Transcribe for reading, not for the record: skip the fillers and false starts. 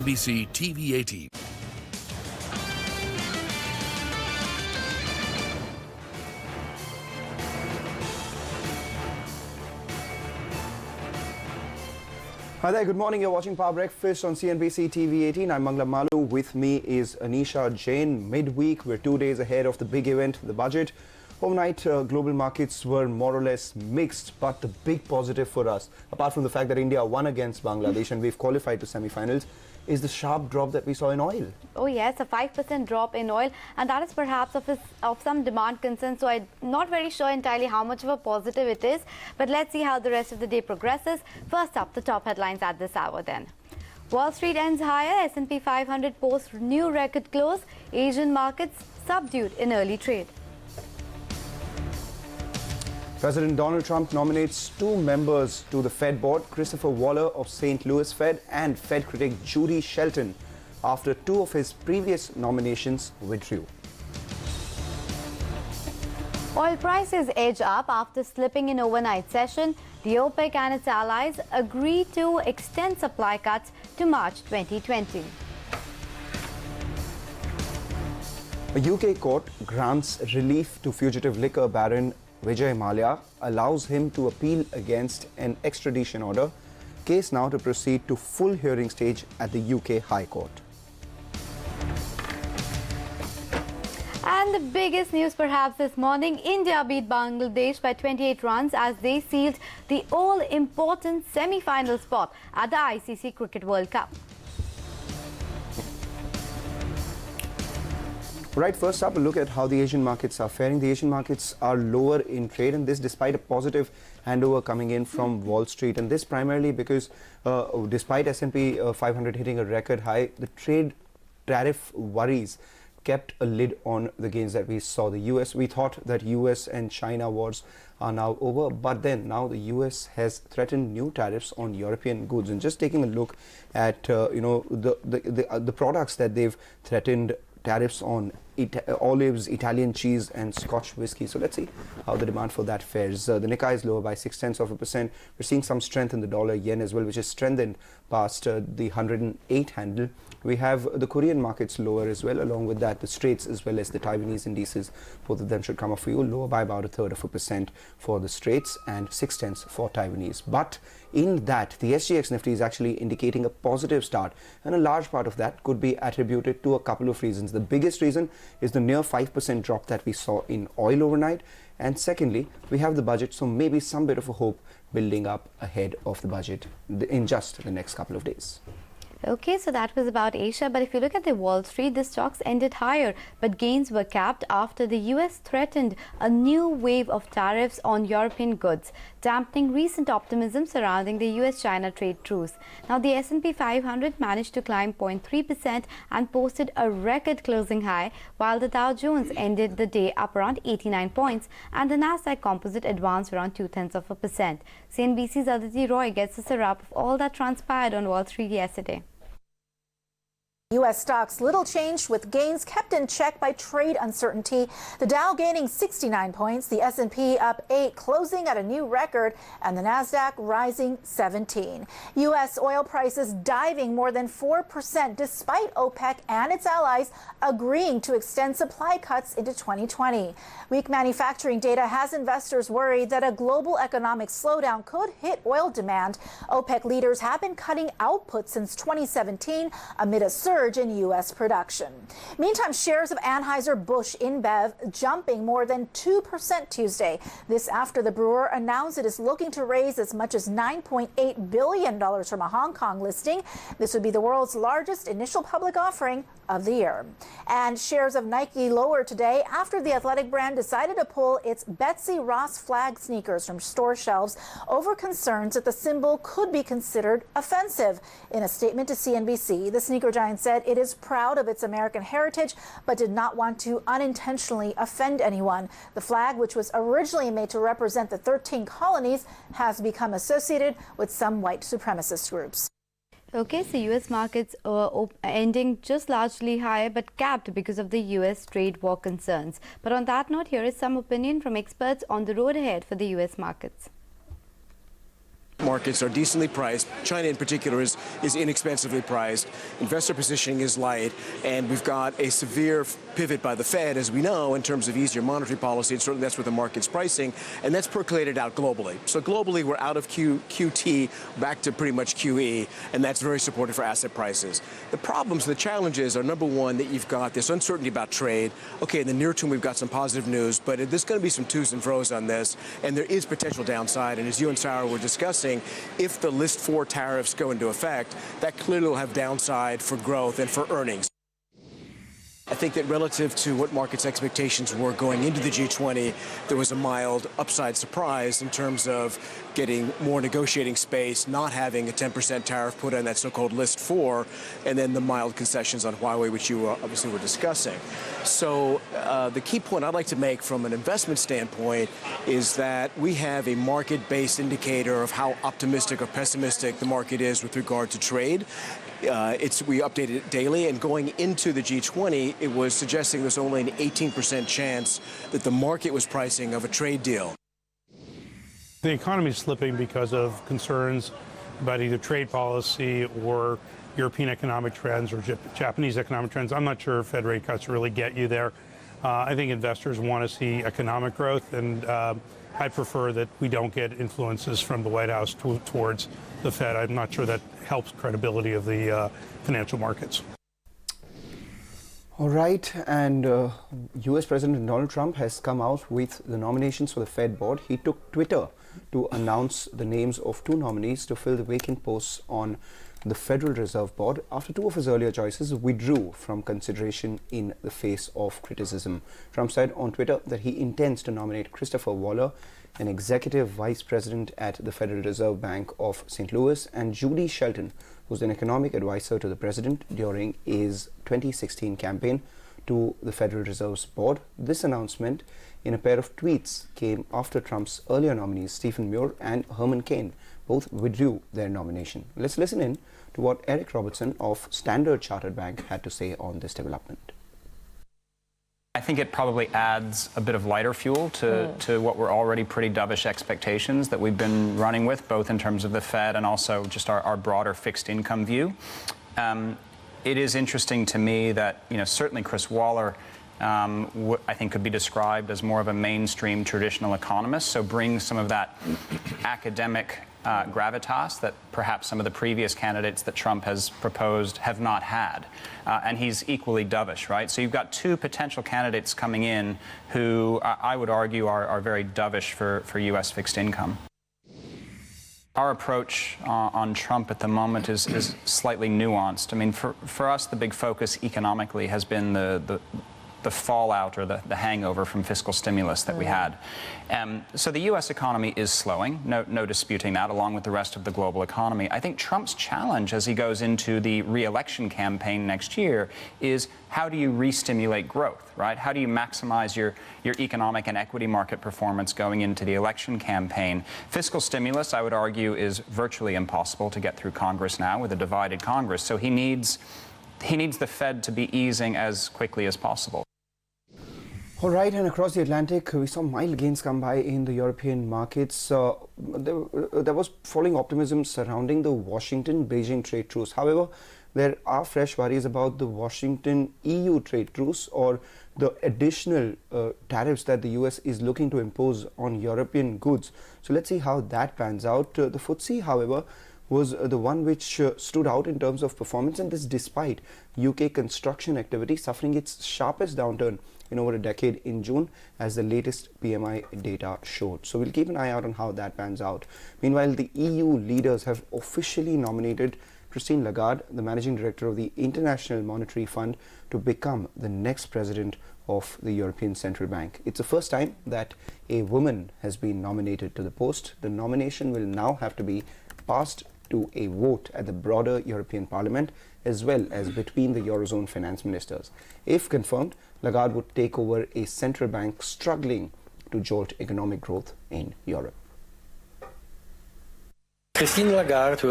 CNBC TV 18. Hi there, good morning. You're watching Power Breakfast on CNBC TV 18. I'm Mangla Malu. With me is Anisha Jain. Midweek, we're 2 days ahead of the big event, the budget. Overnight, global markets were more or less mixed, but the big positive for us, apart from the fact that India won against Bangladesh and we've qualified to semi-finals, is the sharp drop that we saw in oil. Oh yes, a 5% drop in oil, and that is perhaps of some demand concern. So I'm not very sure entirely how much of a positive it is, but let's see how the rest of the day progresses. First up, the top headlines at this hour then. Wall Street ends higher, S&P 500 posts new record close, Asian markets subdued in early trade. President Donald Trump nominates 2 members to the Fed board, Christopher Waller of St. Louis Fed and Fed critic Judy Shelton, after 2 of his previous nominations withdrew. Oil prices edge up after slipping in overnight session. The OPEC and its allies agree to extend supply cuts to March 2020. A UK court grants relief to fugitive liquor baron Vijay Mallya, allows him to appeal against an extradition order. Case now to proceed to full hearing stage at the UK High Court. And the biggest news perhaps this morning, India beat Bangladesh by 28 runs as they sealed the all-important semi-final spot at the ICC Cricket World Cup. Right, first up, a look at how the Asian markets are faring. The Asian markets are lower in trade, and this despite a positive handover coming in from Wall Street. And this primarily because despite S&P 500 hitting a record high, the trade tariff worries kept a lid on the gains that we saw. We thought that US and China wars are now over, but then now the US has threatened new tariffs on European goods. And just taking a look at the products that they've threatened tariffs on: olives, Italian cheese and Scotch whiskey. So let's see how the demand for that fares. The Nikkei is lower by 0.6%. We're seeing some strength in the dollar yen as well, which is strengthened past the 108 handle. We have the Korean markets lower as well. Along with that, the Straits as well as the Taiwanese indices, both of them should come off for you, lower by about 1/3% for the Straits and 0.6 for Taiwanese. But in that, the SGX Nifty is actually indicating a positive start, and a large part of that could be attributed to a couple of reasons. The biggest reason is the near 5% drop that we saw in oil overnight, and secondly, we have the budget, so maybe some bit of a hope building up ahead of the budget in just the next couple of days. Okay, so that was about Asia, but if you look at the Wall Street, the stocks ended higher, but gains were capped after the US threatened a new wave of tariffs on European goods, dampening recent optimism surrounding the US-China trade truce. Now, the S&P 500 managed to climb 0.3% and posted a record closing high, while the Dow Jones ended the day up around 89 points, and the Nasdaq Composite advanced around 0.2%. CNBC's Aditi Roy gets us a wrap of all that transpired on Wall Street yesterday. U.S. stocks little changed, with gains kept in check by trade uncertainty. The Dow gaining 69 points, the S&P up 8, closing at a new record, and the Nasdaq rising 17. U.S. oil prices diving more than 4% despite OPEC and its allies agreeing to extend supply cuts into 2020. Weak manufacturing data has investors worried that a global economic slowdown could hit oil demand. OPEC leaders have been cutting output since 2017 amid a surge in U.S. production. Meantime, shares of Anheuser-Busch InBev jumping more than 2% Tuesday. This after the brewer announced it is looking to raise as much as $9.8 billion from a Hong Kong listing. This would be the world's largest initial public offering of the year. And shares of Nike lower today after the athletic brand decided to pull its Betsy Ross flag sneakers from store shelves over concerns that the symbol could be considered offensive. In a statement to CNBC, the sneaker giant said it is proud of its American heritage, but did not want to unintentionally offend anyone. The flag, which was originally made to represent the 13 colonies, has become associated with some white supremacist groups. Okay, so U.S. markets ending just largely higher but capped because of the U.S. trade war concerns. But on that note, here is some opinion from experts on the road ahead for the U.S. markets. Markets are decently priced. China in particular is inexpensively priced. Investor positioning is light, and we've got a severe pivot by the Fed, as we know, in terms of easier monetary policy, and certainly that's what the market's pricing, and that's percolated out globally. So globally, we're out of QT back to pretty much QE, and that's very supportive for asset prices. The problems, the challenges are, number one, that you've got this uncertainty about trade. Okay, in the near term, we've got some positive news, but there's going to be some twos and fro's on this, and there is potential downside, and as you and Sarah were discussing, if the List 4 tariffs go into effect, that clearly will have downside for growth and for earnings. I think that relative to what markets' expectations were going into the G20, there was a mild upside surprise in terms of getting more negotiating space, not having a 10% tariff put on that so-called List 4, and then the mild concessions on Huawei, which you obviously were discussing. So the key point I'd like to make from an investment standpoint is that we have a market-based indicator of how optimistic or pessimistic the market is with regard to trade. We updated it daily, and going into the G20, it was suggesting there's only an 18% chance that the market was pricing of a trade deal. The economy is slipping because of concerns about either trade policy or European economic trends or Japanese economic trends. I'm not sure Fed rate cuts really get you there. I think investors want to see economic growth, and I prefer that we don't get influences from the White House towards the Fed. I'm not sure that helps credibility of the financial markets. All right, and US President Donald Trump has come out with the nominations for the Fed board. He took Twitter to announce the names of 2 nominees to fill the vacant posts on the Federal Reserve Board after 2 of his earlier choices withdrew from consideration in the face of criticism. Trump said on Twitter that he intends to nominate Christopher Waller, an executive vice president at the Federal Reserve Bank of St. Louis, and Judy Shelton, who's an economic advisor to the president during his 2016 campaign to the Federal Reserve's board. This announcement in a pair of tweets came after Trump's earlier nominees, Stephen Muir and Herman Cain, both withdrew their nomination. Let's listen in to what Eric Robertson of Standard Chartered Bank had to say on this development. I think it probably adds a bit of lighter fuel to what were already pretty dovish expectations that we've been running with, both in terms of the Fed and also just our broader fixed income view. It is interesting to me that, certainly Chris Waller, I think could be described as more of a mainstream traditional economist, so brings some of that academic gravitas that perhaps some of the previous candidates that Trump has proposed have not had. And he's equally dovish, right? So you've got 2 potential candidates coming in who I would argue are very dovish for U.S. fixed income. Our approach on Trump at the moment is slightly nuanced. I mean, for us, the big focus economically has been the fallout or the hangover from fiscal stimulus that we had. So the U.S. economy is slowing, no disputing that, along with the rest of the global economy. I think Trump's challenge as he goes into the re-election campaign next year is how do you re-stimulate growth, right? How do you maximize your economic and equity market performance going into the election campaign? Fiscal stimulus, I would argue, is virtually impossible to get through Congress now with a divided Congress. So he needs the Fed to be easing as quickly as possible. All right, and across the Atlantic, we saw mild gains come by in the European markets. There was falling optimism surrounding the Washington-Beijing trade truce. However, there are fresh worries about the Washington-EU trade truce or the additional tariffs that the US is looking to impose on European goods. So let's see how that pans out. The FTSE, however, was the one which stood out in terms of performance, and this despite UK construction activity suffering its sharpest downturn in over a decade in June, as the latest PMI data showed. So we'll keep an eye out on how that pans out. Meanwhile, the EU leaders have officially nominated Christine Lagarde, the managing director of the International Monetary Fund, to become the next president of the European Central Bank. It's the first time that a woman has been nominated to the post. The nomination will now have to be passed to a vote at the broader European Parliament, as well as between the Eurozone finance ministers. If confirmed, Lagarde would take over a central bank struggling to jolt economic growth in Europe. Christine Lagarde